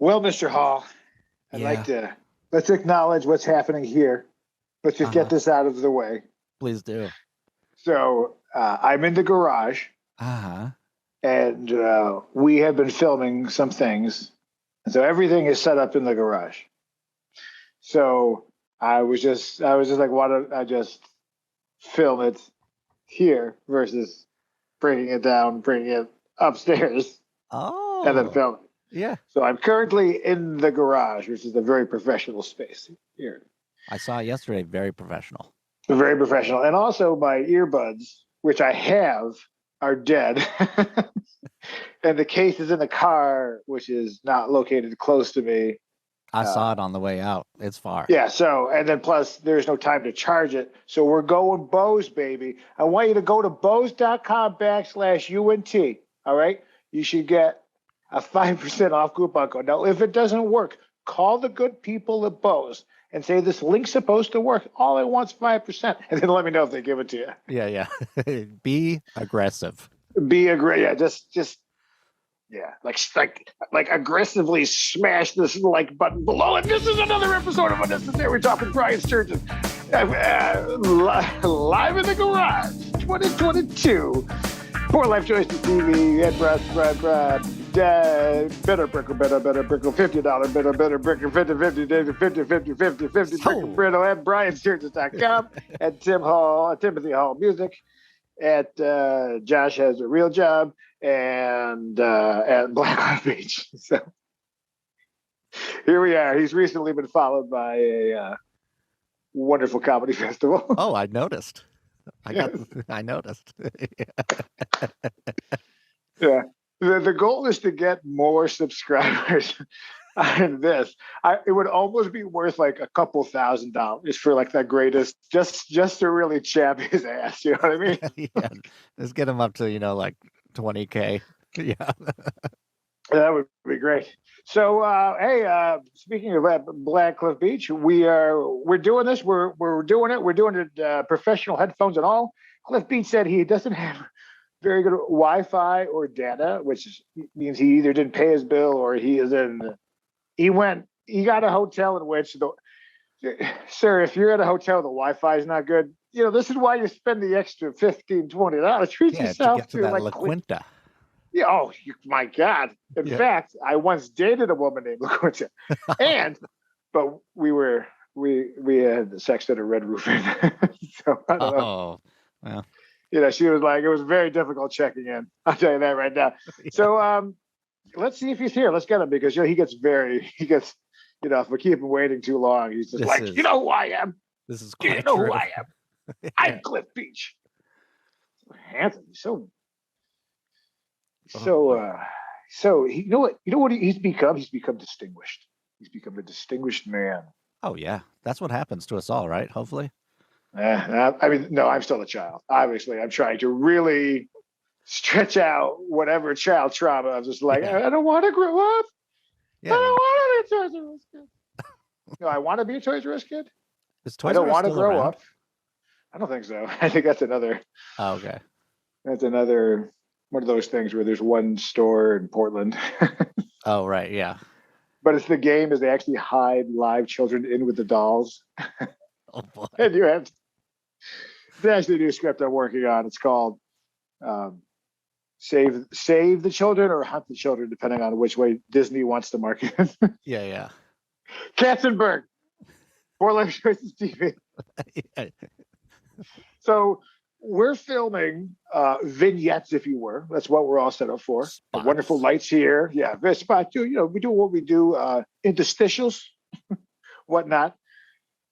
Well, Mr. Hall, I'd like to let's acknowledge what's happening here. Let's just get this out of the way. Please do. So I'm in the garage, and we have been filming some things, and so everything is set up in the garage. So I was just like, why don't I just film it here versus bringing it down, bringing it upstairs, and then film it. Yeah. So I'm currently in the garage, which is a very professional space here. I saw it yesterday. Very professional. Very professional. And also my earbuds, which I have, are dead. And the case is in the car, which is not located close to me. I saw it on the way out. It's far. Yeah. So, and then plus there's no time to charge it. So we're going Bose, baby. I want you to go to Bose.com/UNT. All right. You should get a 5% off coupon code. Now, if it doesn't work, call the good people at Bose and say this link's supposed to work. All I want's 5%, and then let me know if they give it to you. Yeah. Be aggressive. Be aggressive. Yeah, just like aggressively smash this like button below. And this is another episode of UnNecessary. We're talking Brian Sturges live in the garage, 2022. Poor Life Choices TV and better brickle, $50, better brickle, 50, 50 brickle Brito at BrianSturges.com at Timothy Hall Music at Josh Has a Real Job and at Black Beach. So here we are. He's recently been followed by a wonderful comedy festival. Oh, I noticed. I noticed. Yeah. The goal is to get more subscribers on this. It would almost be worth like a couple $1,000 for like the greatest, just to really chap his ass. You know what I mean? Yeah. Let's get him up to, like 20K. Yeah. That would be great. So, hey, speaking of Black Cliff Beach, we're doing this. We're doing it. We're doing it professional headphones and all. Cliff Beach said he doesn't have very good Wi-Fi or data, which means he either didn't pay his bill or he got a hotel in which sir, if you're at a hotel, the Wi-Fi is not good. This is why you spend the extra $15, $20. Treat yourself to get to that like La Quinta. Yeah. Oh, my God. In fact, I once dated a woman named La Quinta, but we had sex at a Red Roof Inn. So I don't know. Oh, well. She was like, it was very difficult checking in. I'll tell you that right now. Yeah. So let's see if he's here. Let's get him because he gets if we keep him waiting too long, he's just you know who I am. This is quite true. Who I am. I'm Cliff Beach. So handsome. So you know what he's become? He's become distinguished. He's become a distinguished man. Oh yeah, that's what happens to us all, right? Hopefully. I mean, no, I'm still a child. Obviously, I'm trying to really stretch out whatever child trauma. I'm just like, I don't want to grow up. Yeah. I don't want to be a Toys R Us kid. No, I want to be a Toys R Us kid. I don't want to grow up. I don't think so. I think that's another. Oh, okay. That's another one of those things where there's one store in Portland. Oh, right. Yeah. But it's the game is they actually hide live children in with the dolls. Oh, boy. And you have it's actually a new script I'm working on. It's called Save the Children or Hunt the Children, depending on which way Disney wants to market it. Yeah. Katzenberg, Poor Life Choices TV. Yeah. So we're filming vignettes, if you were. That's what we're all set up for. The wonderful lights here. Yeah, spot too. We do what we do, interstitials, whatnot.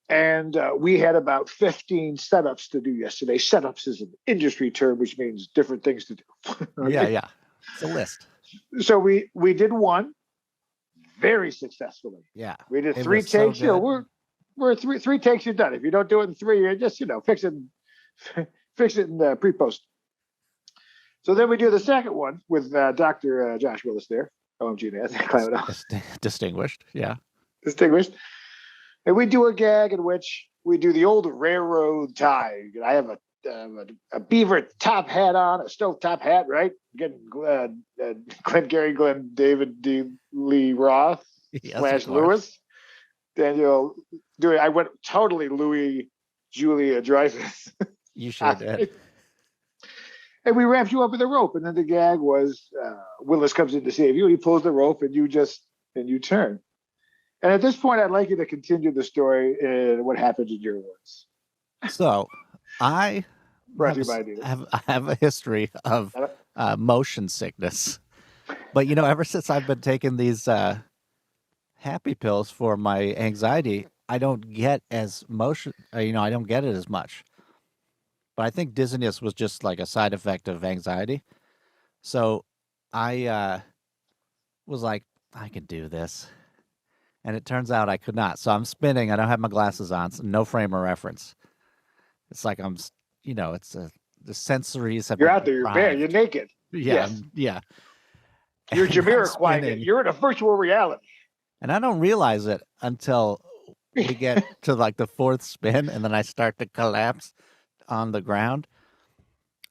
And we had about 15 setups to do yesterday. Setups is an industry term, which means different things to do. Okay? Yeah. It's a list. So we did one very successfully. Yeah. We did 3 takes. So we're three takes, you're done. If you don't do it in 3, you're just, fix it in pre-post. So then we do the second one with Dr. Josh Willis there. OMG, Distinguished. Yeah. Distinguished. And we do a gag in which we do the old railroad tie. I have a beaver top hat on, a stovetop hat, right? Getting Glenn David D. Lee Roth. slash Lewis. Daniel doing. I went totally Louis Julia Dreyfus. You sure did. And we wrapped you up with a rope, and then the gag was Willis comes in to save you. He pulls the rope, and you turn. And at this point, I'd like you to continue the story and what happened in your words. So, I have a history of motion sickness, but ever since I've been taking these happy pills for my anxiety, I don't get as motion. I don't get it as much. But I think dizziness was just like a side effect of anxiety. So I was like, I can do this. And it turns out I could not. So I'm spinning. I don't have my glasses on. So no frame of reference. It's like I'm, it's the sensories have. You're out there. You're bare. You're naked. Yeah. Yes. Yeah. You're Jamiroquai. You're in a virtual reality. And I don't realize it until we get to like the fourth spin, and then I start to collapse on the ground,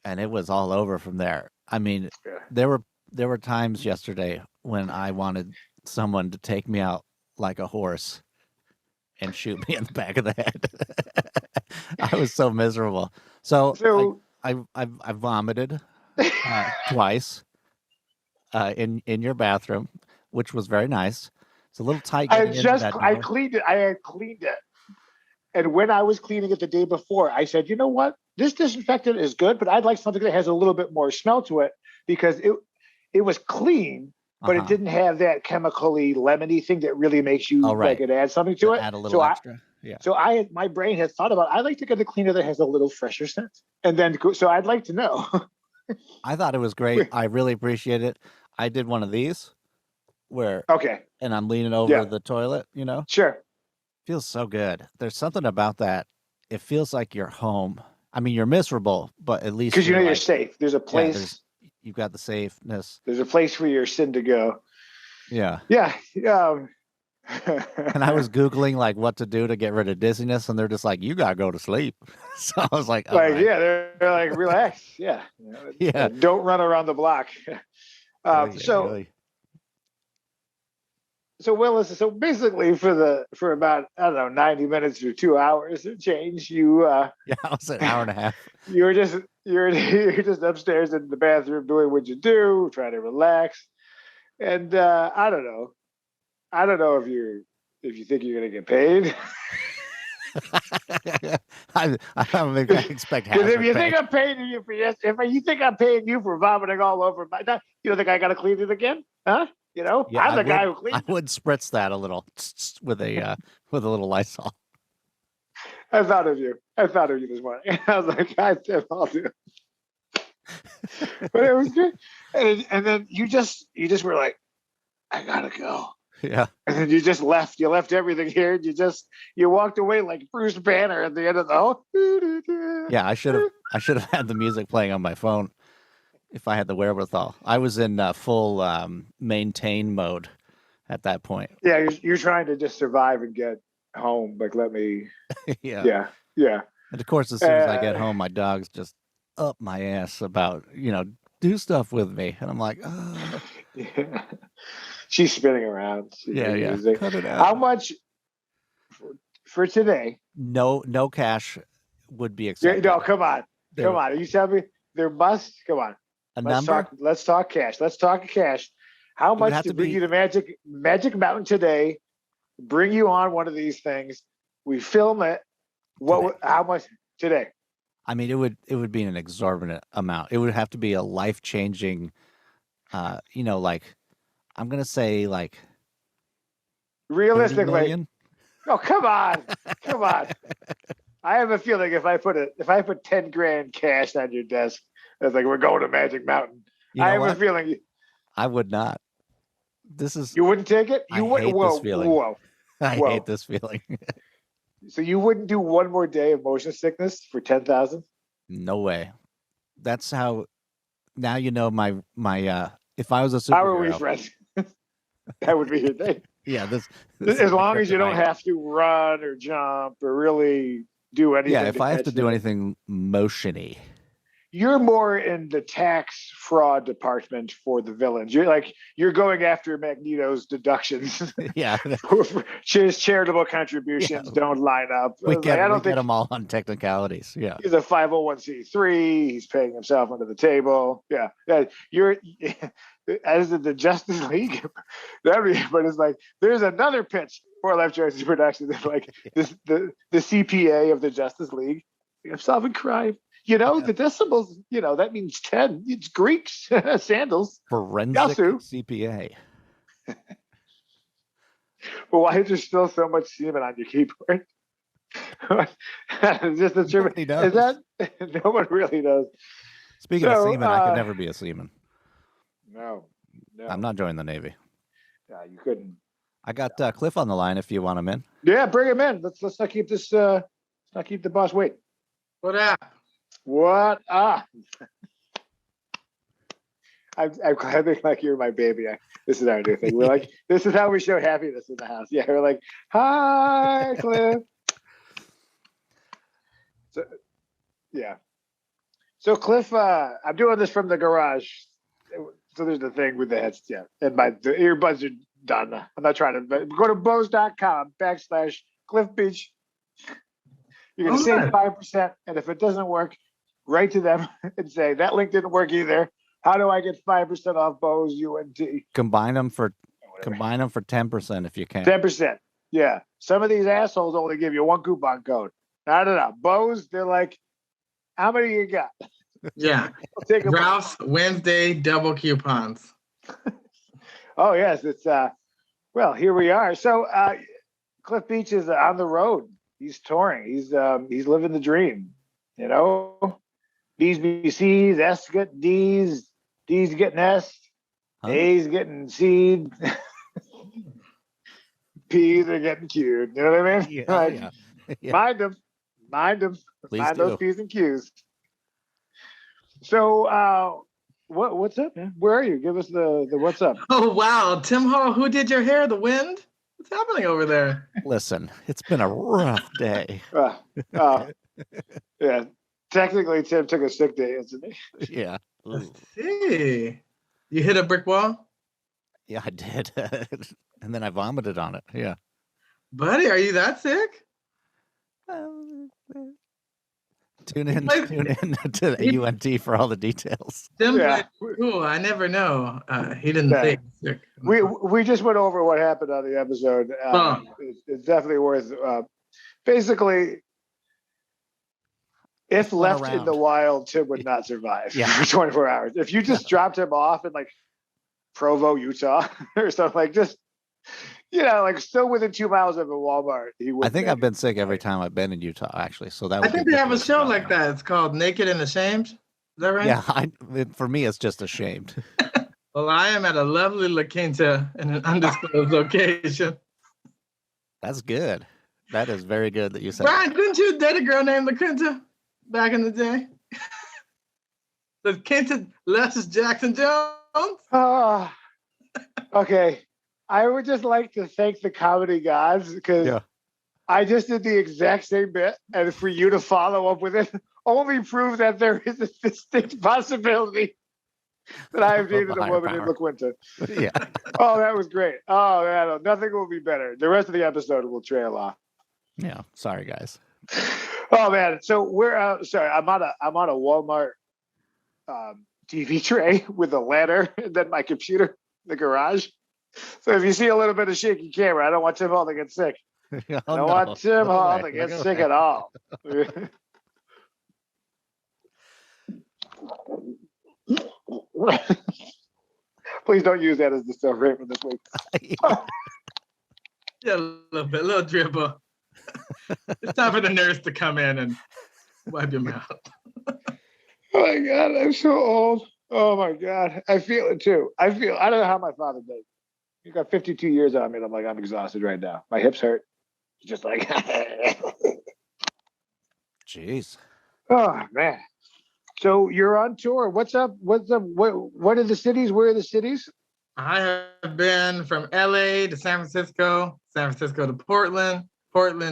and it was all over from there. I mean, there were times yesterday when I wanted someone to take me out like a horse and shoot me in the back of the head. I was so miserable. So I vomited twice in your bathroom, which was very nice. It's a little tight. I cleaned it. I had cleaned it. And when I was cleaning it the day before, I said, you know what? This disinfectant is good, but I'd like something that has a little bit more smell to it, because it was clean, but it didn't have that chemically lemony thing that really makes you like it adds something to it. Add a little extra. So my brain had thought about, I'd like to get a cleaner that has a little fresher scent. And then, so I'd like to know. I thought it was great. I really appreciate it. I did one of these where, and I'm leaning over the toilet, Sure. Feels so good. There's something about that. It feels like you're home. I mean, you're miserable, but at least because you're safe. There's a place. You've got the safeness. There's a place for your sin to go. Yeah. Yeah. And I was Googling like what to do to get rid of dizziness, and they're just like, you gotta go to sleep. So I was like, they're like, relax. Yeah. Yeah. Don't run around the block. So Willis, so basically for about, I don't know, 90 minutes or 2 hours of change, you I was an hour and a half. You're just upstairs in the bathroom doing what you do, trying to relax. And I don't know if you think you're gonna get paid. I don't expect half. Because if you think I'm paying you for if you think I'm paying you for vomiting all over my, you don't think I gotta clean it again? Huh? I'm the guy who cleans. I would spritz that a little with a little Lysol. I thought of you this morning. I was like, I'll do it. But it was good. And then you just were like, I gotta go. Yeah. And then you just left. You left everything here. And you walked away like Bruce Banner at the end of the whole. Yeah, I should have had the music playing on my phone if I had the wherewithal. I was in full maintain mode at that point. Yeah, you're trying to just survive and get home. Like, let me. Yeah. And of course, as soon as I get home, my dog's just up my ass about, do stuff with me. And I'm like, oh. Yeah. She's spinning around. Yeah. Cut it out. How much for today? No cash would be accepted. No, come on. Are you telling me there must? Come on. Let's talk cash. How much to bring you to Magic Mountain today? Bring you on one of these things. We film it. How much today? I mean, it would be an exorbitant amount. It would have to be a life-changing, like, I'm gonna say like realistically. Oh, come on. I have a feeling if I put 10 grand cash on your desk, it's like we're going to Magic Mountain. I have a feeling I would not. You wouldn't take it? I hate this feeling. I hate this feeling. So you wouldn't do one more day of motion sickness for 10,000? No way. That's how. Now you know my. If I was a superhero. How are we friends? That would be your thing. Yeah, this as long as you don't have to run or jump or really do anything. Yeah, if I have to do anything motiony. you're more in the tax fraud department for the villains. You're going after Magneto's deductions. Yeah. His charitable contributions don't line up. We get them all on technicalities. Yeah. He's a 501c3. He's paying himself under the table. Yeah. You're as the Justice League. But it's like there's another pitch for Left Choices Productions. Like the CPA of the Justice League. I'm solving crime. The decibels, that means 10. It's Greeks, sandals. Forensic CPA. Well, why is there still so much semen on your keyboard? Just a true. Is that no one really does? Speaking of semen, I could never be a seaman. No. I'm not joining the Navy. Yeah, you couldn't. I got Cliff on the line if you want him in. Yeah, bring him in. Let's not keep this. Let's not keep the boss wait. What up? What up? I'm like you're my baby. This is our new thing. We're like, this is how we show happiness in the house. Yeah, we're like, hi, Cliff. So, yeah. So Cliff, I'm doing this from the garage. So there's the thing with the heads, yeah. And the earbuds are done. I'm not trying to. Go to Bose.com/Cliff Beach. You're going to save 5%, and if it doesn't work, write to them and say, that link didn't work either. How do I get 5% off Bose UNT? Combine them for 10% if you can. 10%. Yeah. Some of these assholes only give you one coupon code. I don't know. Bose, they're like, how many you got? Yeah. Ralph's Wednesday double coupons. Oh, yes. It's, well, here we are. So Cliff Beach is on the road. He's touring. He's living the dream. B's be C's, S get D's, D's getting S, A's getting C'd, P's are getting Q'd. You know what I mean? Yeah. Mind them. Mind those P's and Q's. So what's up, man? Where are you? Give us the what's up. Oh wow, Tim Hall, who did your hair? The wind? What's happening over there? Listen, it's been a rough day. Yeah. Technically, Tim took a sick day, isn't he? Yeah. Let's see. You hit a brick wall? Yeah, I did. And then I vomited on it. Yeah. Buddy, are you that sick? Tune in to the UNT for all the details. Cool. I never know. He didn't say sick. We just went over what happened on the episode. It's definitely worth. Basically, if left in the wild, Tim would not survive for 24 hours. If you just dropped him off in like Provo, Utah, or something like just. Like still within 2 miles of a Walmart. I think I've been sick every time I've been in Utah, actually. So that I think they have a show like that. It's called Naked and Ashamed. Is that right? Yeah, for me, it's just Ashamed. Well, I am at a lovely La Quinta in an undisclosed location. That's good. That is very good that you said. Brian, didn't you date a girl named La Quinta back in the day? La Quinta Les Jackson Jones? Okay. I would just like to thank the comedy gods because I just did the exact same bit, and for you to follow up with it only proves that there is a distinct possibility that I have dated a woman in La Quinta. Yeah. Oh, that was great. Oh, man, nothing will be better. The rest of the episode will trail off. Yeah. Sorry, guys. Oh man. So we're sorry. I'm on a Walmart TV tray with a ladder, and then my computer in the garage. So if you see a little bit of shaky camera, I don't want Tim Hall to get sick. I don't want Tim Hall to get sick at all. Please don't use that as the stuff right for this week. Yeah, a little dribble. It's time for the nurse to come in and wipe your mouth. Oh my God, I'm so old. Oh my God, I feel it too. I don't know how my father does. He got 52 years on me, and I'm exhausted right now. My hips hurt. Just like, jeez. Oh man. So you're on tour. What's up? What are the cities? Where are the cities? I have been from LA to San Francisco to Portland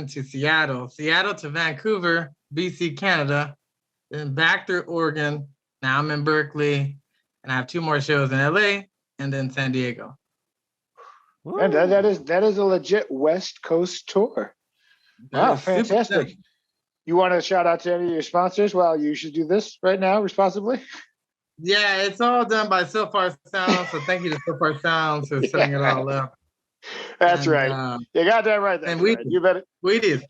to Seattle to Vancouver, BC, Canada, then back through Oregon. Now I'm in Berkeley, and I have 2 more shows in LA and then San Diego. And that is a legit West Coast tour. Wow, fantastic. You want to shout out to any of your sponsors? Well, you should do this right now responsibly. Yeah, it's all done by So Far Sound. So thank you to So Far Sound for setting it all up. That's right. You got that right. That's right. You bet it. Wheaties.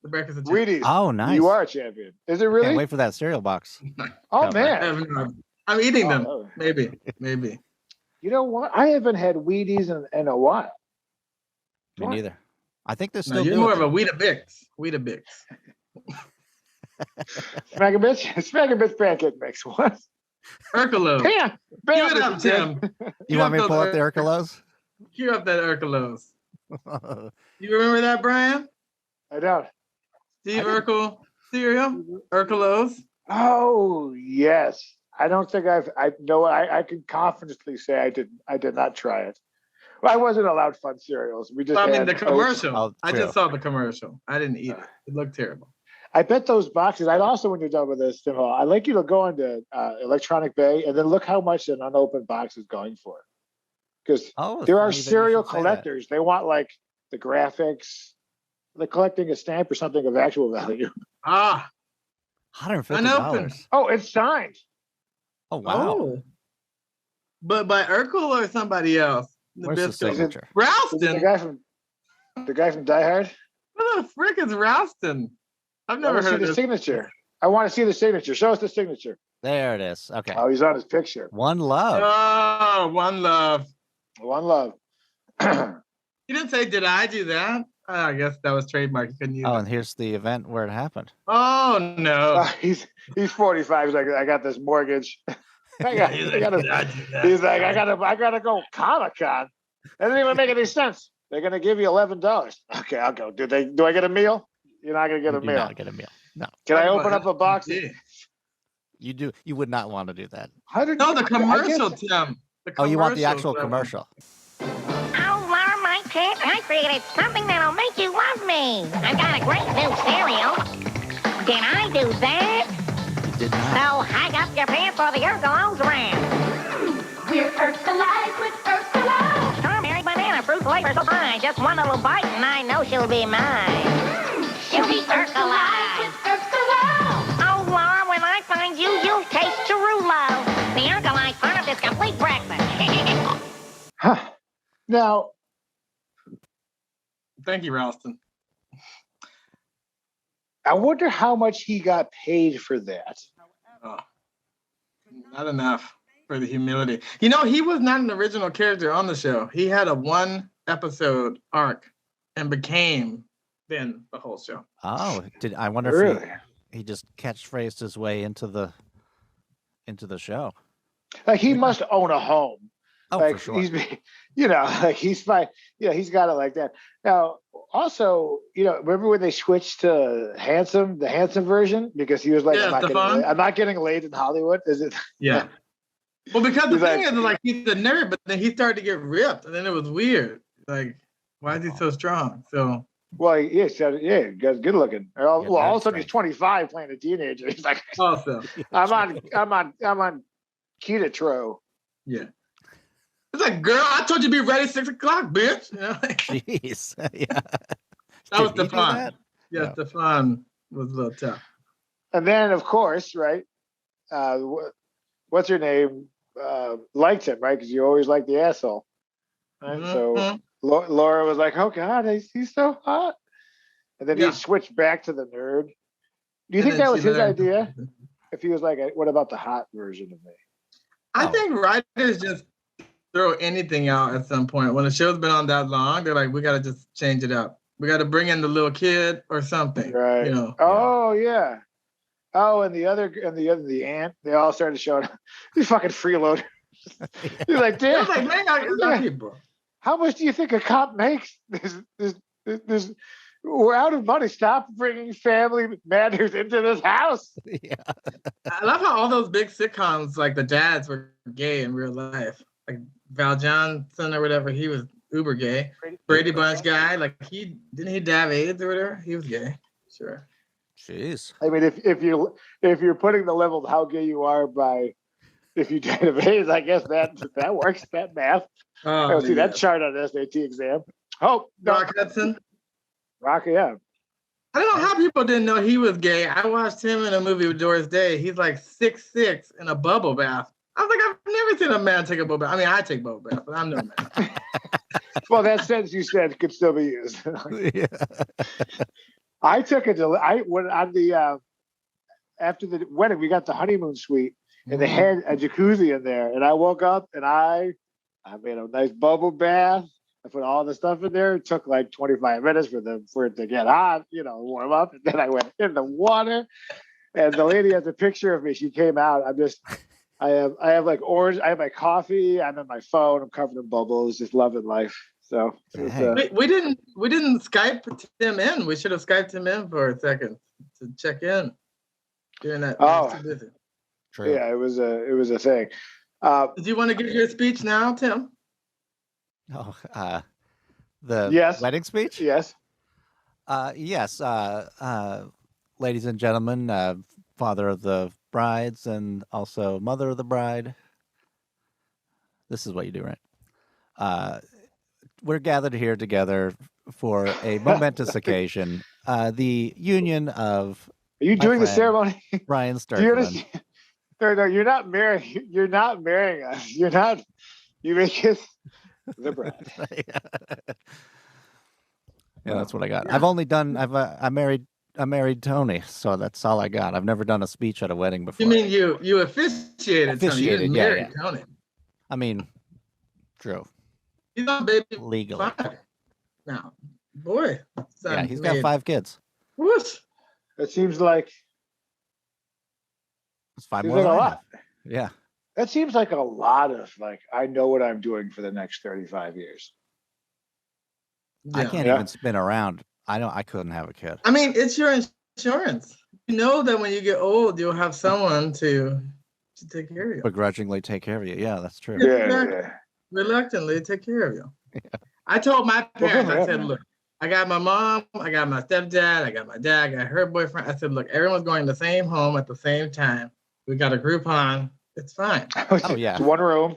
The breakfast of Wheaties. Oh, nice. You are a champion. Is it really? Can't wait for that cereal box. Oh, man. I'm eating them. Maybe. You know what? I haven't had Wheaties in a while. Me neither. I think they're still you're more of a Weetabix. Smack a bitch pancake mix. What? Urkelos. Bam! Give it up, Tim. You want me to pull up the Urkelos? Cue up that Urkelos. You remember that, Brian? I don't. Steve Urkel cereal? Urkelos? Oh, yes. I don't think I can confidently say I did not try it. Well, I wasn't allowed fun cereals. We just had the commercial. Oh, I just saw the commercial. I didn't eat it. It looked terrible. I bet those boxes. I'd also, when you're done with this, Tim Hall, I'd like you to go into Electronic Bay and then look how much an unopened box is going for. Because there are cereal collectors. They want like the graphics. They're collecting a stamp or something of actual value. $150. Oh, it's signed. Oh, wow. Oh. But by Urkel or somebody else? Where's the signature? Ralston. The guy from Die Hard. What the frick is Ralston? I've never heard of the signature. I want to see the signature. Show us the signature. There it is. Okay. Oh, he's on his picture. One Love. Oh, One Love. One Love. You didn't say, did I do that? I guess that was trademark. You couldn't use it. And here's the event where it happened. Oh, no. He's 45. He's like, I got this mortgage. He's like, I gotta go Comic-Con. That doesn't even make any sense. They're gonna give you $11. Okay, I'll go. Do I get a meal? You're not gonna get a meal. Not get a meal. No. Can I open up a box? You do. You would not want to do that. No, the commercial, Tim. You want the actual commercial? Oh, Laura, my kid, I created something that'll make you love me. I've got a great new cereal. Did I do that? You did not. So hang up your pants for the Urkelos round. We're Urkelite with Urkelos. Strawberry banana fruit flavor so fine. Just one little bite and I know she'll be mine. She'll be Urkelite with Urkelos. Oh, Laura, when I find you, you'll taste Cherulo. The Urkelite part of this complete breakfast. Now. Thank you, Ralston. I wonder how much he got paid for that. Not enough for the humility. You know, he was not an original character on the show. He had a 1-episode arc and became then the whole show. Oh, I wonder if he just catchphrased his way into the show. Like he must own a home. Oh, like for sure. He's fine. He's got it like that. Now, also, remember when they switched to the handsome version because he was like, I'm not getting laid in Hollywood. Is it? Yeah. Well, because the thing is, like, he's a nerd, but then he started to get ripped, and then it was weird. Like, why is he so strong? So. Well, good looking. All of a sudden he's 25 playing a teenager. He's like, awesome. I'm on Ketatro. Yeah. It's like, girl, I told you to be ready 6 o'clock, bitch. Jeez. Yeah. That was Stefan. Yeah, Stefan was a little tough. And then, of course, right, what's her name? Liked him, right? Because you always like the asshole. Right? Mm-hmm. So Laura was like, oh, God, he's so hot. And then he switched back to the nerd. Do you think that was his idea? If he was like, what about the hot version of me? I think writers just throw anything out at some point. When the show's been on that long, they're like, we got to just change it up. We got to bring in the little kid or something. Right. Oh, yeah. Oh, and the aunt, they all started showing up. These fucking freeloaders. He's like, damn. How much do you think a cop makes? We're out of money. Stop bringing family matters into this house. Yeah. I love how all those big sitcoms, like the dads were gay in real life. Like Val Johnson or whatever, he was uber gay. Brady Bunch guy, like didn't he have AIDS or whatever? He was gay. Sure. Jeez. I mean, if you're putting the level of how gay you are by if you did a vase, I guess that works. That math. I don't see that chart on the SAT exam. Oh, no. Rock Hudson. Rock, yeah. I don't know how people didn't know he was gay. I watched him in a movie with Doris Day. He's like 6'6" in a bubble bath. I was like, I've never seen a man take a bubble bath. I mean, I take bubble baths, but I'm no man. Well, that sentence you said could still be used. Yeah. I took it to after the wedding, we got the honeymoon suite, and they had a jacuzzi in there. And I woke up and I made a nice bubble bath. I put all the stuff in there. It took like 25 minutes for it to get hot, warm up. And then I went in the water. And the lady has a picture of me. She came out. I have like orange. I have my coffee. I'm on my phone. I'm covered in bubbles, just loving life. So we didn't Skype Tim in. We should have Skyped him in for a second to check in during that visit. True. Yeah, it was a thing. Do you want to give your speech now, Tim? Oh, the wedding speech? Yes. Yes. Ladies and gentlemen, father of the brides and also mother of the bride. This is what you do, right? We're gathered here together for a momentous occasion. The union of. Are you doing the ceremony? Ryan Sturges. No, you're not marrying. You're not marrying us. You're not. You make us the bride. Yeah, that's what I got. Yeah. I married Tony, so that's all I got. I've never done a speech at a wedding before. You mean you officiated Tony? You didn't marry Tony. I mean, true. He's on baby legally. 5 now. Boy. Yeah, he's got 5 kids. Whoosh. That seems like it's 5 more than a lot. Yeah. That seems like a lot of I know what I'm doing for the next 35 years. Yeah. I can't even spin around. I couldn't have a kid. I mean, it's your insurance. You know that when you get old, you'll have someone to take care of you. Begrudgingly take care of you. Yeah, that's true. Yeah. Reluctantly take care of you. Yeah. I told my parents, I said, look, I got my mom, I got my stepdad, I got my dad, I got her boyfriend. I said, look, everyone's going to the same home at the same time. We got a Groupon. It's fine. Oh, yeah. It's one room.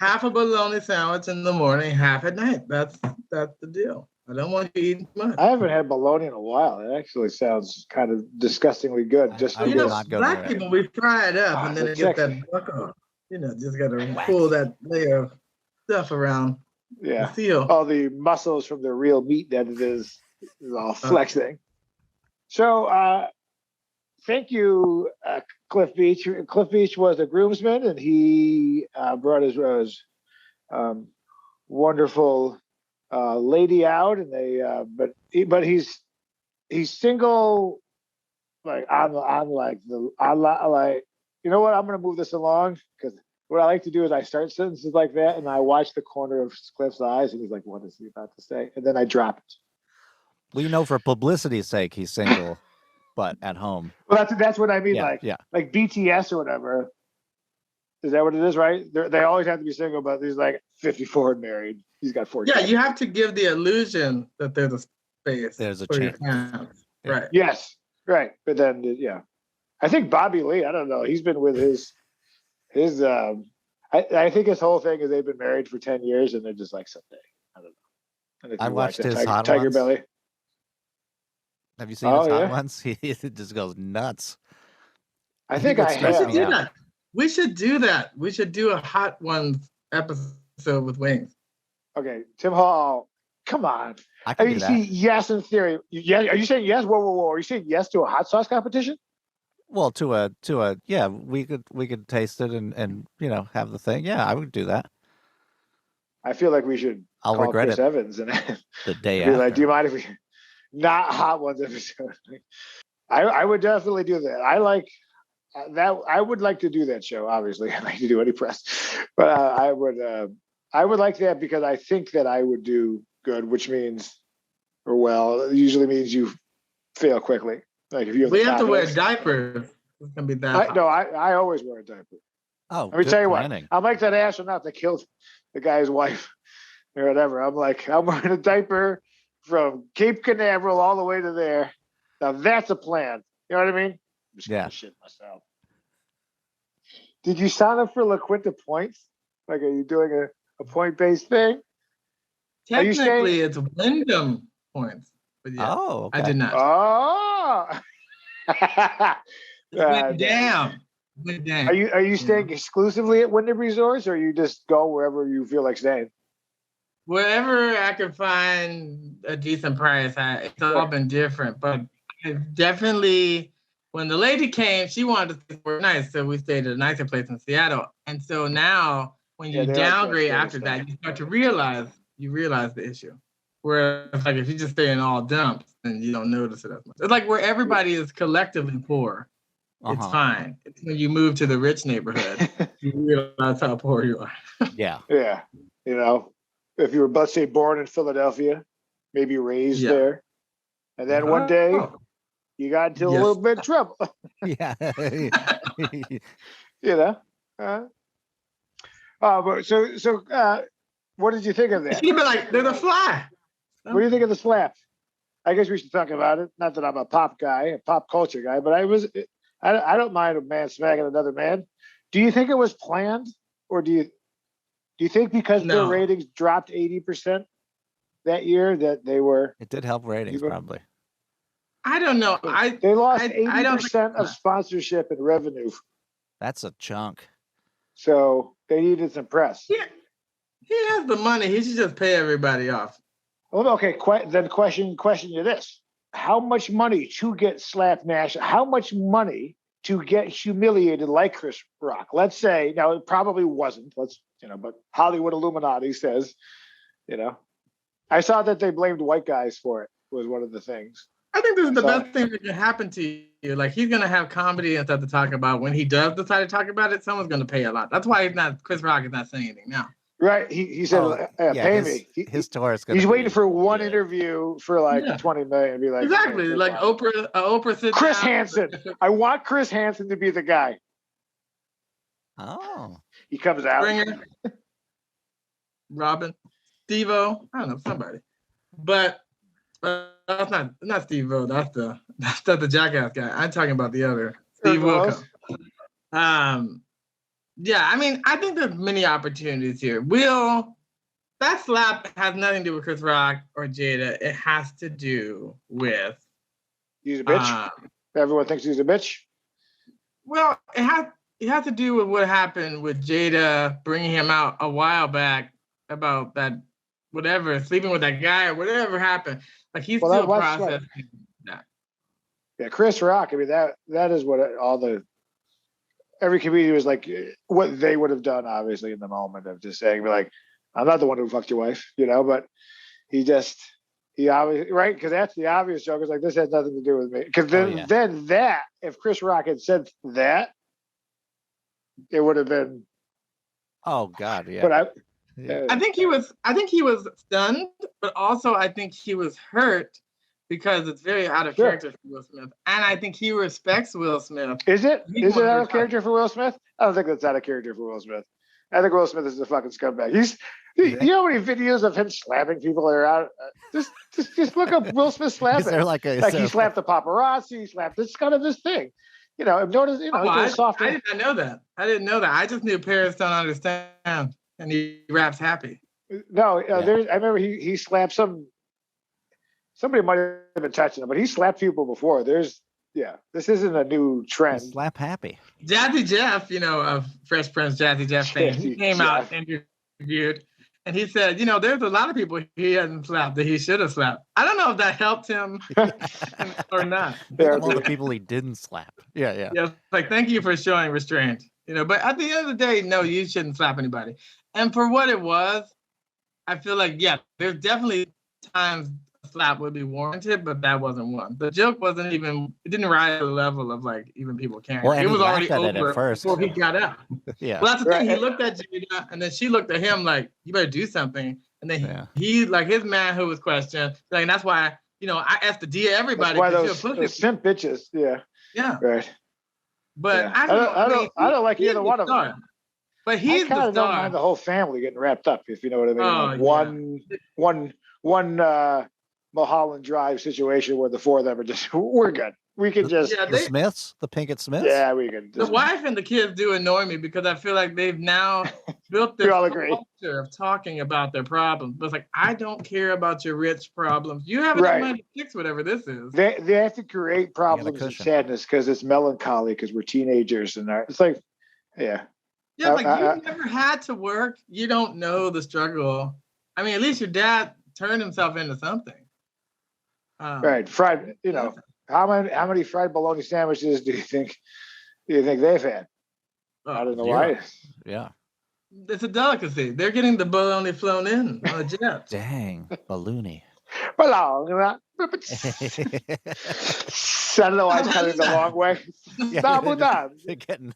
Half a bologna sandwich in the morning, half at night. That's the deal. I don't want you eating much. I haven't had bologna in a while. It actually sounds kind of disgustingly good. Black people, we fry it up and then it gets that buck off. Just got to pull that layer of stuff around the seal. All the muscles from the real meat that it is all flexing. So thank you, Cliff Beach. Cliff Beach was a groomsman, and he brought his wonderful lady out, and they but he's single, like I'm like you know what, I'm gonna move this along, because what I like to do is I start sentences like that and I watch the corner of Cliff's eyes and he's like, what is he about to say? And then I drop it. Well, for publicity's sake he's single but at home. Well, that's what I mean. Like BTS or whatever. Is that what it is, right? They always have to be single, but he's like 54 and married. He's got 4 kids. Yeah, you have to give the illusion that there's a space. There's a chance. Right. Yes, right. But then, I think Bobby Lee, I don't know. He's been with his I think his whole thing is they've been married for 10 years and they're just like, someday. I don't know. I watched his Tiger Ones. Belly. Have you seen his Hot Ones? He just goes nuts. I think I have. We should do that. We should do a Hot Ones episode with Wings. Okay, Tim Hall, come on. I can do that. Yes, in theory. Yeah, are you saying yes? Whoa. Are you saying yes to a hot sauce competition? Well, we could taste it and have the thing. Yeah, I would do that. I feel like we should call regret Chris it Evans and the day after. Like, do you mind if we not Hot Ones episode? I would definitely do that. I like that. I would like to do that show. Obviously, I'd like to do any press, but I would like that because I think that I would do good, which means, it usually means you fail quickly. Like if we have to wear diapers. It's gonna be that. I always wear a diaper. Oh, let me tell you what. I'm like that astronaut that killed the guy's wife or whatever. I'm wearing a diaper from Cape Canaveral all the way to there. Now that's a plan. You know what I mean? I'm just Yeah. gonna shit myself. Did you sign up for La Quinta points? Like, are you doing a point-based thing? Technically, it's Wyndham points. But yeah, okay. I did not. Oh. Went down. Are you staying exclusively at Wyndham Resorts, or you just go wherever you feel like staying? Wherever I could find a decent price, it's all been different. But I definitely, when the lady came, she wanted to stay for nice, so we stayed at a nicer place in Seattle. And so now, when you downgrade after that, you start to realize the issue. Whereas, like, if you just stay in all dumps, then you don't notice it as much. It's like where everybody is collectively poor. It's fine. It's when you move to the rich neighborhood, you realize how poor you are. Yeah. Yeah. You know, if you were, let's say, born in Philadelphia, maybe raised there, and then one day you got into a little bit of trouble. Yeah. You know. But so what did you think of that? You'd be like, "There's a fly." What do you think of the slap? I guess we should talk about it. Not that I'm a pop guy, a pop culture guy, but I don't mind a man smacking another man. Do you think it was planned, or do you think because their ratings dropped 80% that year that they were? It did help ratings, probably. I don't know. They lost 80% of sponsorship and revenue. That's a chunk. So they needed some press. Yeah, he has the money. He should just pay everybody off. Well, okay. Then question you this: how much money to get slapped national? How much money to get humiliated like Chris Rock? Let's say now it probably wasn't. But Hollywood Illuminati says, I saw that they blamed white guys for it. Was one of the things. I think this is the best thing that can happen to you. Like, he's going to have comedy and stuff to talk about. When he does decide to talk about it, someone's going to pay a lot. That's why Chris Rock is not saying anything now. Right. He said, pay me. His tour is going He's waiting for one interview for like $20 million and be like, exactly. Like Oprah said. Chris Hansen. I want Chris Hansen to be the guy. Oh. He comes out. Springer. Robin. Steve-O. I don't know, somebody. But that's not Steve-O. That's the Jackass guy. I'm talking about the other Steve Wilkos. Yeah, I mean, I think there's many opportunities here. That slap has nothing to do with Chris Rock or Jada. It has to do with he's a bitch. Everyone thinks he's a bitch. Well, it has to do with what happened with Jada bringing him out a while back about that, whatever, sleeping with that guy or whatever happened. Like, he's still processing that. Yeah, Chris Rock. I mean, that is what every comedian was like, what they would have done, obviously, in the moment of just saying, like, I'm not the one who fucked your wife, but he obviously, right? Because that's the obvious joke. It's like, this has nothing to do with me. Because then if Chris Rock had said that, it would have been. Oh God, yeah. But I think he was stunned, but also I think he was hurt because it's very out of character for Will Smith, and I think he respects Will Smith. Is it out of character for Will Smith? I don't think that's out of character for Will Smith. I think Will Smith is a fucking scumbag. You know how many videos of him slapping people are out? Just look up Will Smith slapping. Is there he slapped the paparazzi, he slapped. It's kind of his thing. Notice. I did not know that. I didn't know that. I just knew parents don't understand, and he raps happy. No, I remember he slapped somebody might have been touching him, but he slapped people before. This isn't a new trend. Slap happy. Jazzy Jeff, of Fresh Prince Jazzy Jeff fame, he came out and interviewed, and he said, there's a lot of people he hasn't slapped that he should have slapped. I don't know if that helped him or not. All the people he didn't slap. Yeah. Yeah, like, thank you for showing restraint. But at the end of the day, no, you shouldn't slap anybody. And for what it was, I feel like, there's definitely times a slap would be warranted, but that wasn't one. The joke it didn't rise to the level of like even people caring. Well, it was already over at first before he got out. Yeah. Well, that's the thing. He looked at Jada, and then she looked at him like, you better do something. And then he like, his manhood was questioned. Like, and that's why, I asked the DA everybody. That's why those simp bitches. Yeah. Yeah. Right. But I don't like either one of them. But he's the star. Don't mind the whole family getting wrapped up, if you know what I mean. One Mulholland Drive situation where the four of them are just, we're good. we could just the Smiths, the Pinkett Smiths. Yeah, we could. The wife and the kids do annoy me because I feel like they've now built this culture of talking about their problems. But it's like, I don't care about your rich problems. You have enough money to fix whatever this is. They have to create problems and sadness because it's melancholy because we're teenagers and it's like, yeah. Yeah, like you never had to work. You don't know the struggle. I mean, at least your dad turned himself into something. Right, fried. You know, how many fried bologna sandwiches do you think they've had? I don't know why. Yeah, it's a delicacy. They're getting the bologna flown in on a jet. Dang, bologna. Bologna. I don't know why I cut it the wrong way. They're getting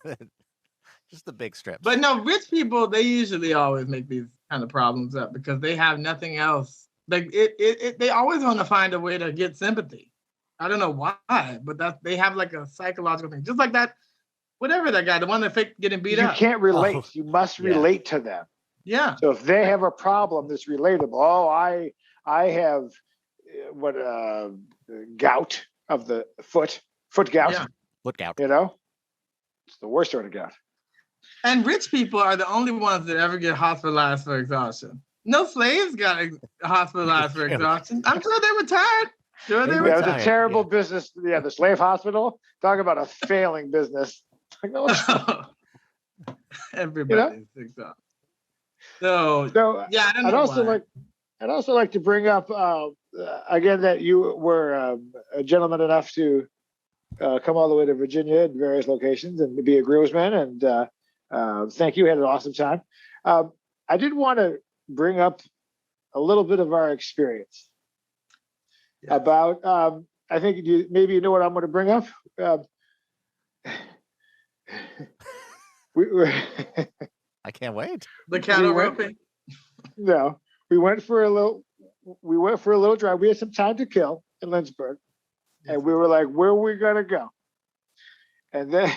just the big strips. But no, rich people, they usually always make these kind of problems up because they have nothing else. Like they always want to find a way to get sympathy. I don't know why, but they have like a psychological thing. Just like that, whatever that guy, the one that faked getting beat up. You can't relate. Oh, you must relate to them. Yeah. So if they have a problem that's relatable, I have gout of the foot gout. Yeah. Foot gout. You know, it's the worst sort of gout. And rich people are the only ones that ever get hospitalized for exhaustion. No slaves got hospitalized for exhaustion. I'm sure they retired. It was a terrible business. Yeah, the slave hospital. Talk about a failing business. Everybody's exhausted. So yeah, I don't know I'd also like to bring up again that you were a gentleman enough to come all the way to Virginia at various locations and be a groomsman, and thank you. Had an awesome time. I did want to bring up a little bit of our experience about. I think maybe you know what I'm going to bring up. I can't wait. The cattle roping. No, we went for a little drive. We had some time to kill in Lynchburg, and we were like, "Where are we gonna go?" And then,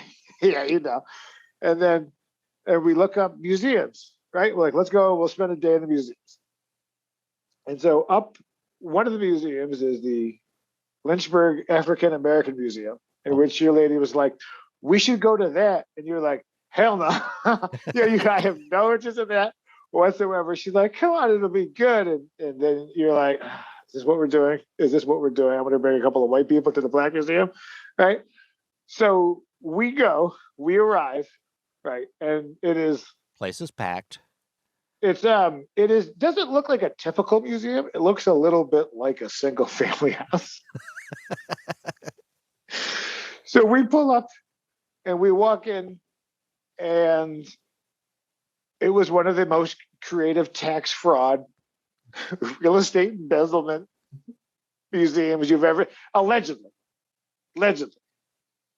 and we look up museums. Right? We're like, let's go. We'll spend a day in the museums. And so one of the museums is the Lynchburg African American Museum, in which your lady was like, we should go to that. And you're like, hell no. I have no interest in that whatsoever. She's like, come on, it'll be good. And then you're like, is this what we're doing? Is this what we're doing? I'm going to bring a couple of white people to the Black Museum. Right? So we arrive, right? And it is. Place is packed. It doesn't look like a typical museum. It looks a little bit like a single family house. So we pull up and we walk in, and it was one of the most creative tax fraud, real estate embezzlement museums you've ever, allegedly.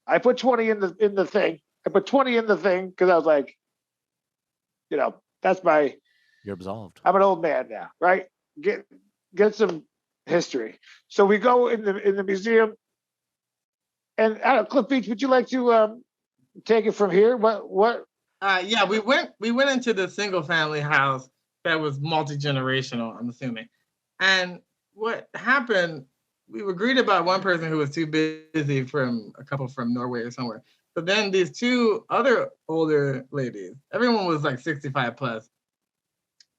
I put 20 in the thing. I put 20 in the thing because I was like, that's you're absolved. I'm an old man now, right? Get some history. So we go in the museum, and Cliff Beach, would you like to take it from here? What? Yeah, we went into the single family house that was multi-generational, I'm assuming. And what happened, we were greeted by one person who was too busy from a couple from Norway or somewhere. But then these two other older ladies, everyone was like 65 plus.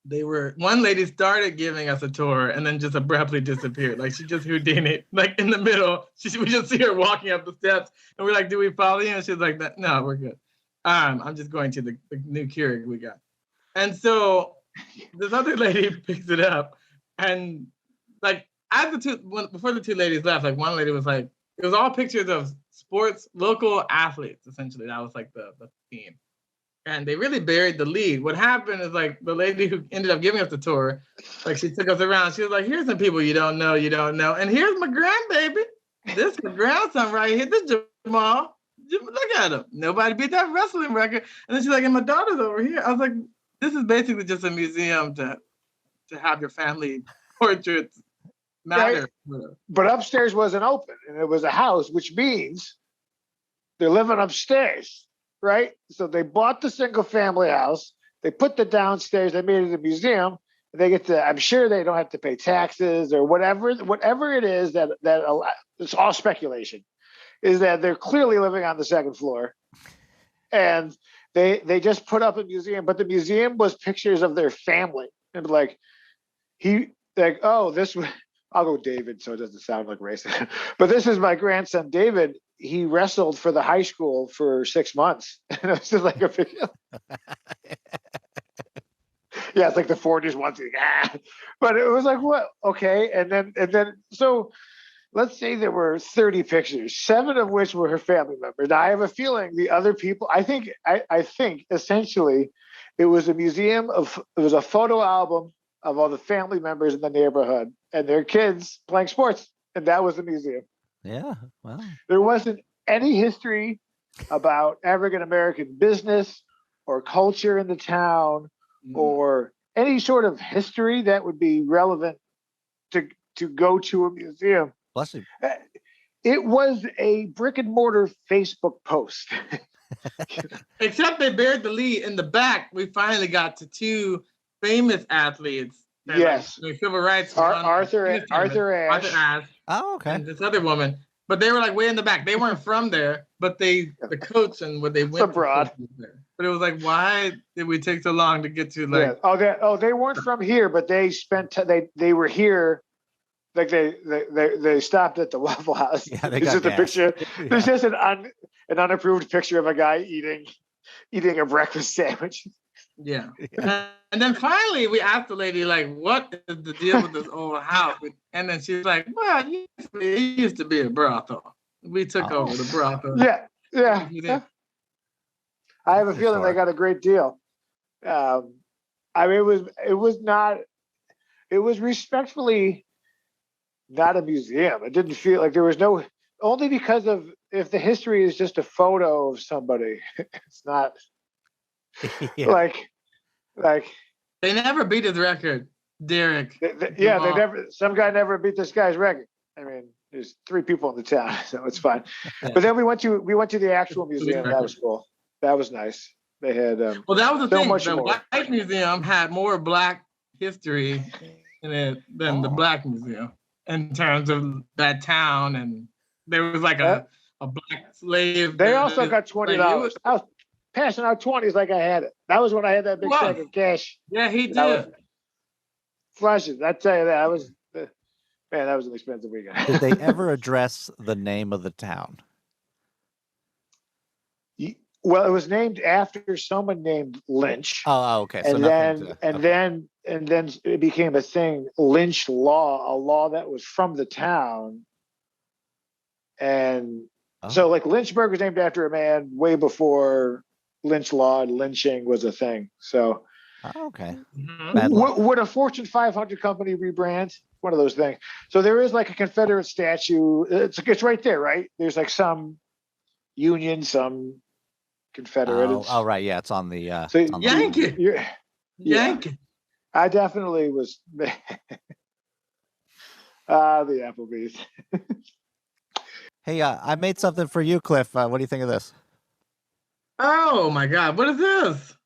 One lady started giving us a tour and then just abruptly disappeared. Like she just Houdini, like in the middle. We just see her walking up the steps and we're like, do we follow you? And she's like, no, we're good. I'm just going to the new Keurig we got. And so this other lady picks it up, and like before the two ladies left, like one lady was like, it was all pictures of sports, local athletes, essentially. That was like the theme. And they really buried the lead. What happened is like the lady who ended up giving us the tour, like she took us around. She was like, here's some people you don't know. And here's my grandbaby. This is my grandson right here. This is Jamal. Look at him. Nobody beat that wrestling record. And then she's like, and my daughter's over here. I was like, this is basically just a museum to have your family portraits matter. Right. But upstairs wasn't open, and it was a house, which means they're living upstairs. Right? So they bought the single family house, they put the downstairs, they made it a museum, and they get to, I'm sure they don't have to pay taxes or whatever it is that it's all speculation. is that they're clearly living on the second floor, and they just put up a museum, but the museum was pictures of their family, and like this. I'll go David, so it doesn't sound like racist. But this is my grandson David. He wrestled for the high school for 6 months, and it's just like a picture. Yeah, it's like the 40s once. But it was like, what? Okay, and then so let's say there were 30 pictures, 7 of which were her family members. Now I have a feeling the other people. I think essentially it was a museum it was a photo album of all the family members in the neighborhood and their kids playing sports, and that was the museum. Yeah, wow. There wasn't any history about African American business or culture in the town, or any sort of history that would be relevant to go to a museum. Bless you. It was a brick and mortar Facebook post. Except they buried the lead in the back. We finally got to 2 famous athletes. Yes, like civil rights. Arthur Ashe. Oh, okay. And this other woman, but they were like way in the back. They weren't from there, but the coach and what they went abroad. There. But it was like, why did we take so long to get to like? Yeah. They weren't from here, but they spent they were here. Like they stopped at the Waffle House. Yeah, it's just a picture. There's just an unapproved picture of a guy eating a breakfast sandwich. Yeah. And then finally we asked the lady, like, what is the deal with this old house? And then she's like, well, it used to be a brothel. We took over the brothel. Yeah. I have a feeling they got a great deal. I mean, it was respectfully not a museum. It didn't feel like there was only because of if the history is just a photo of somebody, it's not like they never beat his record, Derek. Some guy never beat this guy's record. I mean, there's 3 people in the town, so it's fine. But then we went to the actual museum. That was cool. That was nice. They had well, that was the thing. The White Museum had more Black history in it than the Black Museum in terms of that town, and there was like a Black slave. They also got $20. I was passing out 20s like I had it. That was when I had that big sack of cash. Yeah, he did. Flushes. I tell you that. That was an expensive weekend. Did they ever address the name of the town? Well, it was named after someone named Lynch. Oh, okay. So then it became a thing. Lynch law, a law that was from the town, and so like Lynchburg was named after a man way before Lynch law and lynching was a thing. So, okay. Would a Fortune 500 company rebrand? One of those things. So there is like a Confederate statue. It's right there, right? There's like some Union, some Confederate. Oh, right. Yeah, it's on the Yankee. Yankee. I definitely was. The Applebee's. Hey, I made something for you, Cliff. What do you think of this? Oh my God, what is this?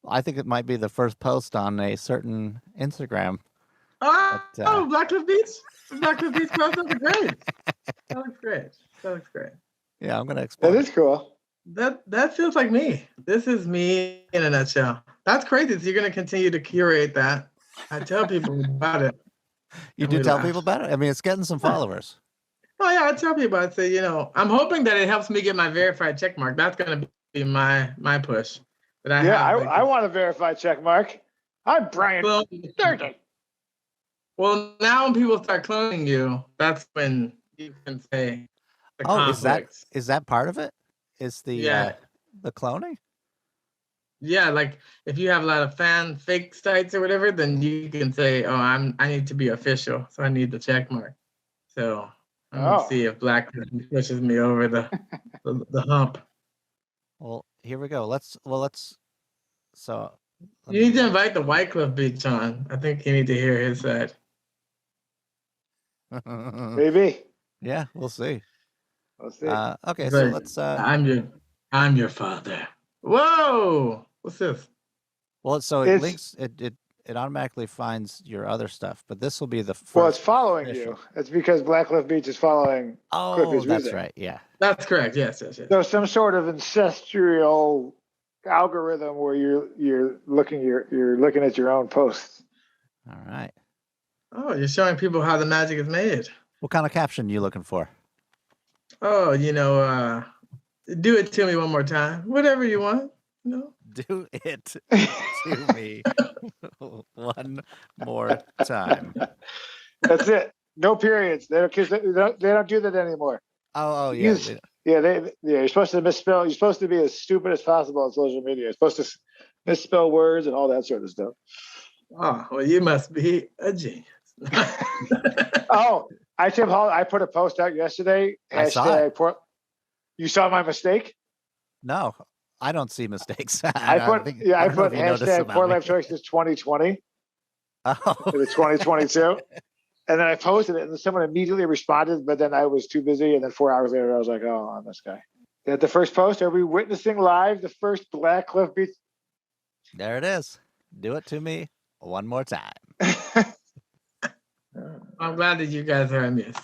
I think it might be the first post on a certain Instagram. Black Cliff Beach? Black Cliff Beach post? That looks great. That looks great. Yeah, I'm gonna explain. That is cool. That feels like me. This is me in a nutshell. That's crazy. So you're gonna continue to curate that. I tell people about it. You do tell people about it? I mean, it's getting some followers. Oh yeah, I tell people. I say, I'm hoping that it helps me get my verified check mark. That's gonna be my push. But I want a verified check mark. I'm Brian Sturges. Well, now when people start cloning you, that's when you can say the conflicts. Is that part of it? Is the cloning? Yeah, like if you have a lot of fan fake sites or whatever, then you can say, "Oh, I need to be official, so I need the check mark." So I'm gonna see if Black pushes me over the hump. Well, here we go. You need to invite the White Cliff Beach on. I think you need to hear his side. Maybe. Yeah, we'll see. Okay, so let's. I'm your father. Whoa! What's this? Well, so it links. It automatically finds your other stuff, but this will be the first. Well, it's following you. It's because Black Cliff Beach is following. Oh, that's right. Yeah. That's correct. Yes. So some sort of ancestral algorithm where you're looking at your own posts. All right. Oh, you're showing people how the magic is made. What kind of caption are you looking for? Oh, do it to me one more time. Whatever you want. Do it to me one more time. That's it. No periods. They don't do that anymore. Oh yeah. You're supposed to misspell. You're supposed to be as stupid as possible on social media. You're supposed to misspell words and all that sort of stuff. Oh, well, you must be a genius. Oh, I put a post out yesterday. I saw it. You saw my mistake? No, I don't see mistakes. I put hashtag Poor Life Choices 2020. Oh. The 2022. And then I posted it, and someone immediately responded, but then I was too busy. And then 4 hours later, I was like, "Oh, I'm this guy." At the first post, are we witnessing live the first Black Cliff Beach? There it is. Do it to me one more time. I'm glad that you guys are amused.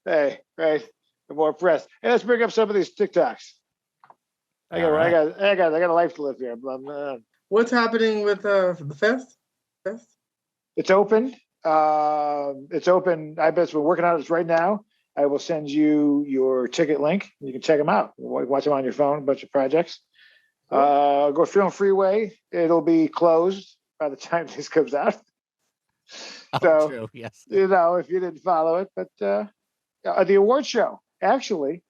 Hey, right. More press. Hey, let's bring up some of these TikToks. I got a life to live here. What's happening with the fest? It's open. It's open. I bet we're working on it right now. I will send you your ticket link. You can check them out. Watch them on your phone. A bunch of projects. Go Film Freeway. It'll be closed by the time this comes out. So, true. Yes. If you didn't follow it, but the award show. Actually,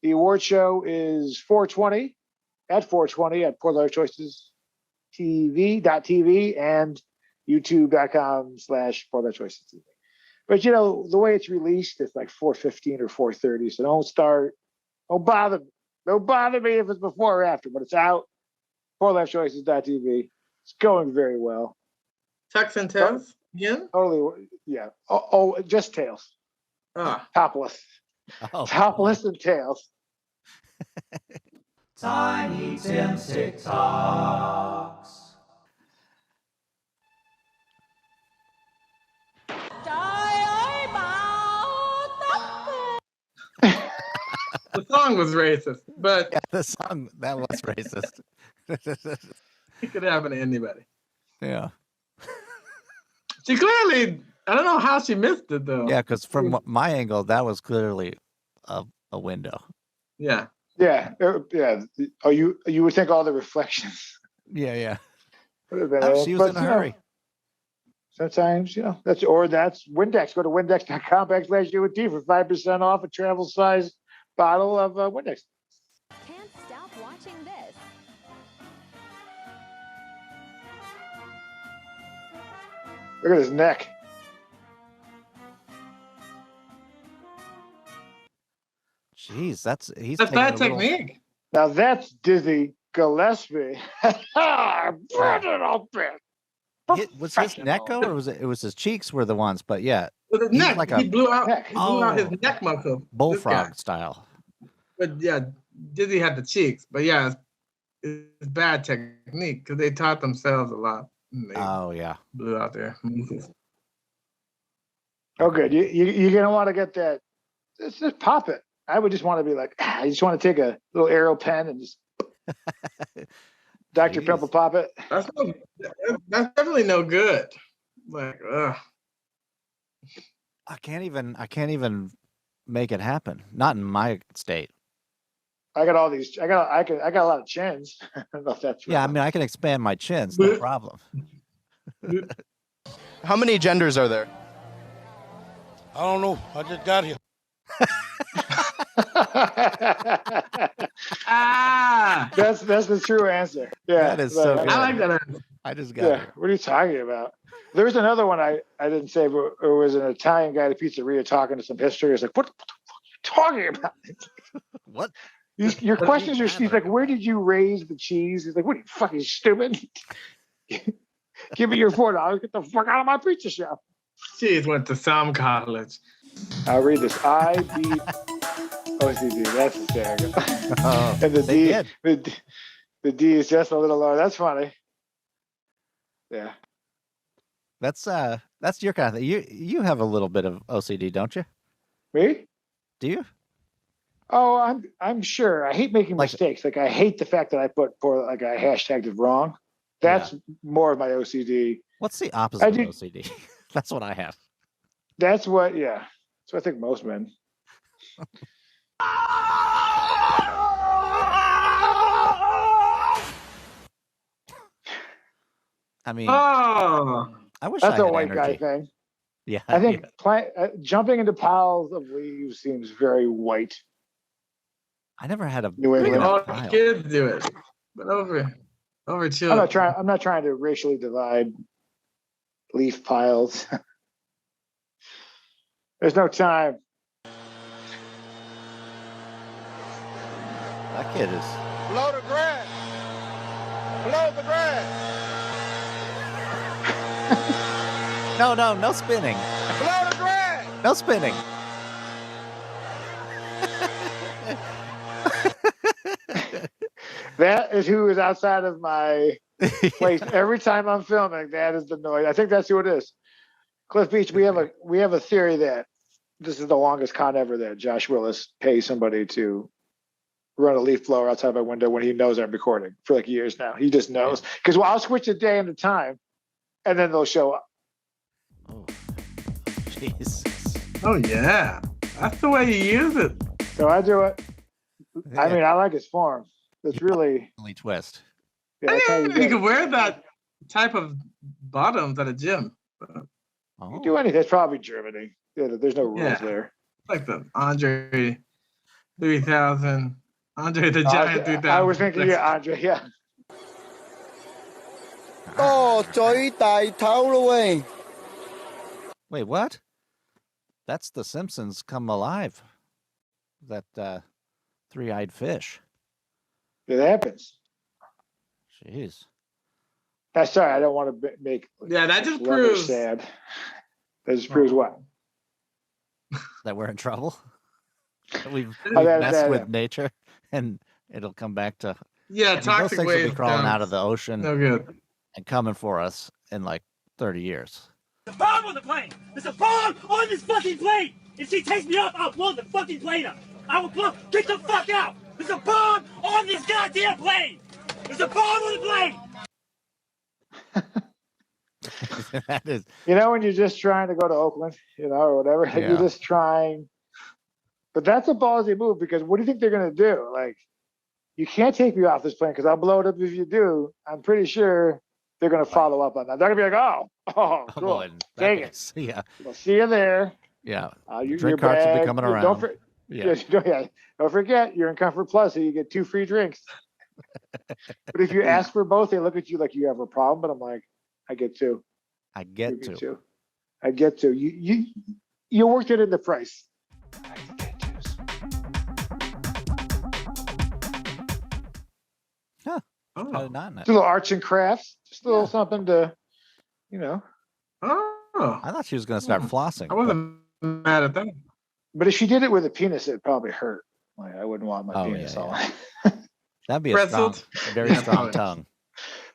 the award show is 420 at Poor Life Choices TV.tv and youtube.com/Poor Life Choices TV. But the way it's released, it's like 4:15 or 4:30. So don't bother me if it's before or after, but it's out. PoorLifeChoices.tv. It's going very well. Tucks and tails again? Totally, yeah. Oh, just tails. Topless. Oh, topless and tails. Tiny Tim's TikToks. The song was racist, but yeah, the song that was racist. It could happen to anybody. Yeah. She clearly, I don't know how she missed it though. Yeah, because from my angle, that was clearly a window. Yeah. Yeah. Oh, you would think all the reflections. Yeah. She was in a hurry. Sometimes, that's Windex. Go to Windex.com/UNT for 5% off a travel size bottle of Windex. Can't stop watching this. Look at his neck. Jeez, that's bad technique. Now that's Dizzy Gillespie. Burn it open. Was his neck or was it was his cheeks were the ones, but yeah. With his neck, he blew out his neck muscle. Bullfrog style. But yeah, Dizzy had the cheeks, but yeah, it's bad technique because they taught themselves a lot. Oh yeah. Blew out there. Oh good. You're gonna want to get that. Just pop it. I would just want to be like, I just want to take a little arrow pen and just Dr. Pimple pop it. That's definitely no good. Like, I can't even make it happen. Not in my state. I got all these. I got a lot of chins. I don't know if that's right. Yeah, I mean, I can expand my chins, no problem. How many genders are there? I don't know. I just got here. That's the true answer. Yeah, that is so good. I like that answer. I just got it. What are you talking about? There's another one I didn't say, but it was an Italian guy at a pizzeria talking to some history. It's like, what are you talking about? What? Your questions are, he's like, where did you raise the cheese? He's like, what are you fucking stupid? Give me your $4. Get the fuck out of my pizza shop. Cheese went to some college. I'll read this. OCD. That's hysterical. And the D is just a little lower. That's funny. Yeah. That's your kind of thing. You have a little bit of OCD, don't you? Me? Do you? Oh, I'm sure. I hate making mistakes. Like I hate the fact that I put I hashtagged it wrong. That's more of my OCD. What's the opposite of OCD? That's what I have. That's what, yeah. So I think most men. I mean, I wish that's I had a white energy. guy thing. Yeah, I think jumping into piles of leaves seems very white. I never had a New think England all pile. kids do it, but over children. I'm not trying to racially divide leaf piles. There's no time. That kid is. Blow the grass. Blow the grass. No spinning. Blow the grass. No spinning. That is who is outside of my place every time I'm filming. That is the noise. I think that's who it is. Cliff Beach. We have a theory that this is the longest con ever that Josh Willis pays somebody to run a leaf blower outside my window when he knows I'm recording for like years now. He just knows because I'll switch the day and the time, and then they'll show up. Oh, Jesus. Oh yeah, that's the way you use it. So I do it. Yeah. I mean, I like his form. It's really twist. Yeah, I didn't know you could wear that type of bottoms at a gym. You do anything. It's probably Germany. Yeah, there's no rules there. Like the Andre 3000, Andre the Giant 3000. I was thinking, Andre, yeah. Oh, 嘴大頭咯喂. Wait, what? That's the Simpsons come alive. That three-eyed fish. It happens. Jeez. Sorry, I don't want to make. Yeah, that just proves sad. That just proves what? That we're in trouble. We've messed with nature, and it'll come back to. Yeah, toxic those things waste will be crawling out of the ocean. No good. And coming for us in like 30 years. There's a bomb on the plane! There's a bomb on this fucking plane! If she takes me up, I'll blow the fucking plane up! I will blow. Get the fuck out! There's a bomb on this goddamn plane! There's a bomb on the plane! That is. When you're just trying to go to Oakland, or whatever, you're just trying. But that's a ballsy move because what do you think they're going to do? Like, you can't take me off this plane because I'll blow it up if you do. I'm pretty sure they're going to follow up on that. They're going to be like, oh, cool. Take it. Yeah. We'll see you there. Yeah. Your carts bag, will be coming around. Don't forget, you're in Comfort Plus, so you get 2 free drinks. But if you ask for both, they look at you like you have a problem. But I'm like, I get 2. I get to. I get to. You worked it in the price. I get to. Huh. Oh. Just a little arts and crafts. Just a little something to, Oh. I thought she was going to start flossing. I wasn't mad at that. But if she did it with a penis, it'd probably hurt. Like I wouldn't want my penis all. That'd be a very strong tongue.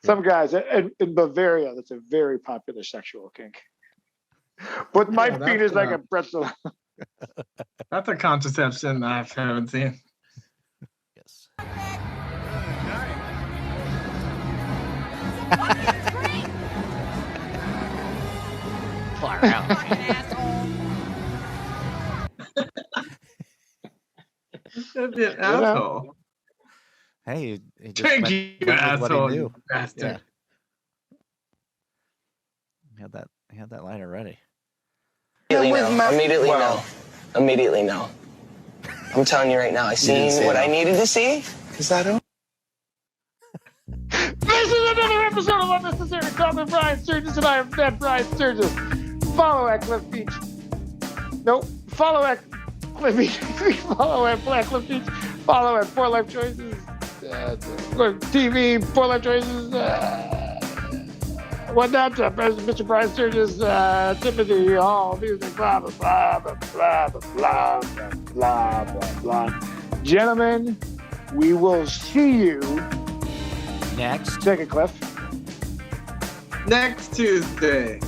Some guys in Bavaria, that's a very popular sexual kink. But my penis like a pretzel. That's a contraception I haven't seen. Yes. Far out. That'd be an asshole. Hey, he just Thank you, asshole. What he knew. Bastard. Yeah. He had that lighter ready. Immediately no. I'm telling you right now, I seen what I needed to see. Is that all? This is another episode of Unnecessary. Call Brian Sturges, and I am Fat Brian Sturges. Follow at Cliff Beach. Nope. Follow at Cliff Beach. Follow at Black Cliff Beach. Follow at 4 Life Choices. TV, 4 Life Choices. Whatnot, Mr. Brian Sturges, Timothy Hall, music, blah, blah, blah, blah, blah, blah, blah, blah, blah. Gentlemen, we will see you next. Take it, Cliff. Next Tuesday.